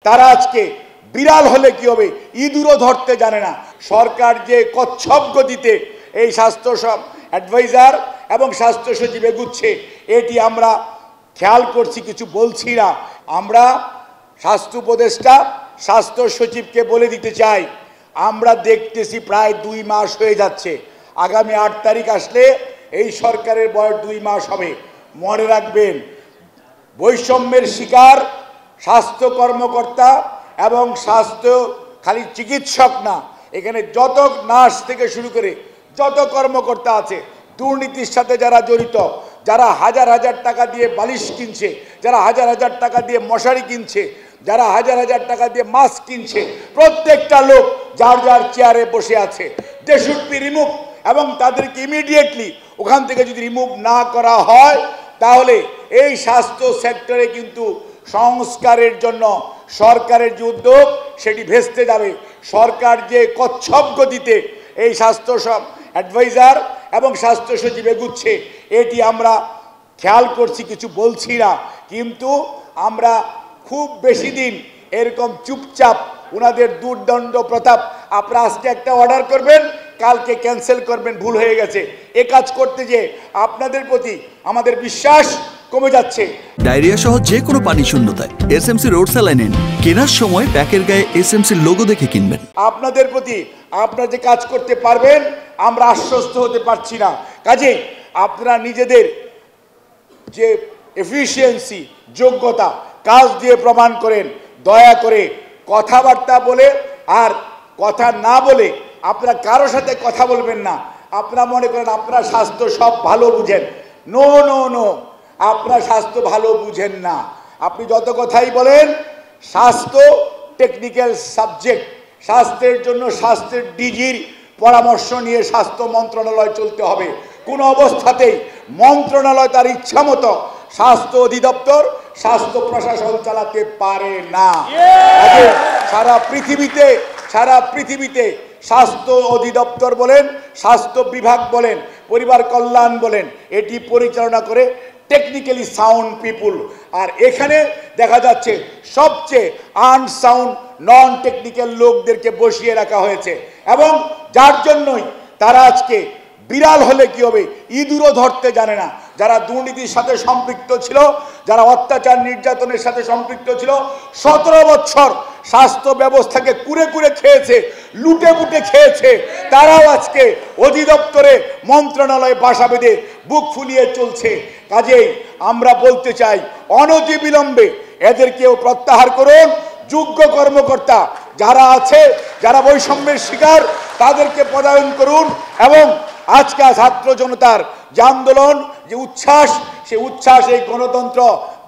তারা আজকে বিড়াল হলে কি হবে ইঁদুরও ধরতে জানে না। সরকার যে কচ্ছপ গতিতে এই স্বাস্থ্য সব অ্যাডভাইজার এবং স্বাস্থ্য সচিব এগুচ্ছে, এটি আমরা খেয়াল করছি, কিছু বলছি না। আমরা স্বাস্থ্য উপদেষ্টা স্বাস্থ্য সচিবকে বলে দিতে চাই, আমরা দেখতেছি প্রায় 2 মাস হয়ে যাচ্ছে। আগামী 8 তারিখ আসলে এই সরকারের বয়স 2 মাস হবে। মনে রাখবেন, বৈষম্যের শিকার স্বাস্থ্য কর্মকর্তা এবং স্বাস্থ্য খালি চিকিৎসক না, এখানে যত নার্স থেকে শুরু করে যত কর্মকর্তা আছে দুর্নীতির সাথে যারা জড়িত, যারা হাজার হাজার টাকা দিয়ে বালিশ কিনছে, যারা হাজার হাজার টাকা দিয়ে মশারি কিনছে, যারা হাজার হাজার টাকা দিয়ে মাস্ক কিনছে, প্রত্যেকটা লোক যার যার চেয়ারে বসে আছে। দে শুড বি রিমুভ, এবং তাদেরকে ইমিডিয়েটলি ওখান থেকে যদি রিমুভ না করা হয় তাহলে এই স্বাস্থ্য সেক্টরে কিন্তু সংস্কারের জন্য সরকারের যে উদ্যোগ সেটি ভেস্তে যাবে। সরকার যে কচ্ছপ গতিতে এই স্বাস্থ্য সব অ্যাডভাইজার এবং স্বাস্থ্য সচিব এগুচ্ছে, এটি আমরা খেয়াল করছি, কিছু বলছি না। কিন্তু আমরা খুব বেশি দিন এরকম চুপচাপ ওনাদের দুর্দণ্ড প্রতাপ, আপনারা আজকে একটা অর্ডার করবেন, কালকে ক্যান্সেল করবেন, ভুল হয়ে গেছে, এ কাজ করতে যে আপনাদের প্রতি আমাদের বিশ্বাস কমে যাচ্ছে। ডায়রিয়া সহ যে কোনো পানি শূন্যতায় এসএমসি রোড স্যালাইন কেনার সময় প্যাকের গায়ে এসএমসি লোগো দেখে কিনবেন। আপনাদের প্রতি আপনারা যে কাজ করতে পারবেন আমরা আশ্বস্ত হতে পারছি না। কাজেই আপনারা নিজেদের যে এফিসিয়েন্সি, যোগ্যতা কাজ দিয়ে প্রমাণ করেন। দয়া করে কথাবার্তা বলে আর কথা না বলে আপনারা কারোর সাথে কথা বলবেন না। আপনারা মনে করেন আপনারা স্বাস্থ্য সব ভালো বুঝেন। নো নো নো, আপনারা স্বাস্থ্য ভালো বুঝেন না। আপনি যত কথাই বলেন, স্বাস্থ্য টেকনিক্যাল সাবজেক্ট, স্বাস্থ্যের জন্য স্বাস্থ্যের ডিজির পরামর্শ নিয়ে স্বাস্থ্য মন্ত্রণালয় চলতে হবে। কোনো অবস্থাতেই মন্ত্রণালয় তার ইচ্ছা মতো স্বাস্থ্য অধিদপ্তর, স্বাস্থ্য প্রশাসন চালাতে পারে না। সারা পৃথিবীতে স্বাস্থ্য অধিদপ্তর বলেন, স্বাস্থ্য বিভাগ বলেন, পরিবার কল্যাণ বলেন, এটি পরিচালনা করে টেকনিক্যালি সাউন্ড পিপুল। আর এখানে দেখা যাচ্ছে সবচেয়ে আনসাউন্ড নন টেকনিক্যাল লোকদেরকে বসিয়ে রাখা হয়েছে, এবং যার জন্যই তারা আজকে বিড়াল হলে কি হবে ইঁদুরও ধরতে জানে না। যারা দুর্নীতির সাথে সম্পৃক্ত ছিল, যারা অত্যাচার নির্যাতনের সাথে সম্পৃক্ত ছিল, 17 বছর স্বাস্থ্য ব্যবস্থাকে কুরে কুরে খেয়েছে, লুটে পুটে খেয়েছে, তারাও আজকে অধিদপ্তরে মন্ত্রণালয়ে বাসা বেঁধে বুক ফুলিয়ে চলছে। কাজেই আমরা বলতে চাই, অনতিবিলম্বে এদেরকেও প্রত্যাহার করুন। যোগ্য কর্মকর্তা যারা আছে, যারা বৈষম্যের শিকার, তাদেরকে পদায়ন করুন। এবং আজকে ছাত্র জনতার যে আন্দোলন, যে উচ্ছ্বাস, সেই উচ্ছ্বাস এই গণতন্ত্র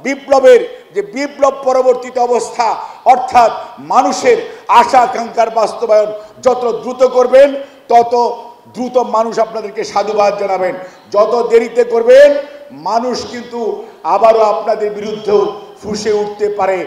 বিপ্লবের যে বিপ্লব পরবর্তীতে অবস্থা, অর্থাৎ মানুষের আশা আকাঙ্ক্ষার বাস্তবায়ন যত দ্রুত করবেন তত দ্রুত মানুষ আপনাদেরকে সাধুবাদ জানাবেন। যত দেরিতে করবেন মানুষ কিন্তু আবারও আপনাদের বিরুদ্ধেও ফুঁসে উঠতে পারে।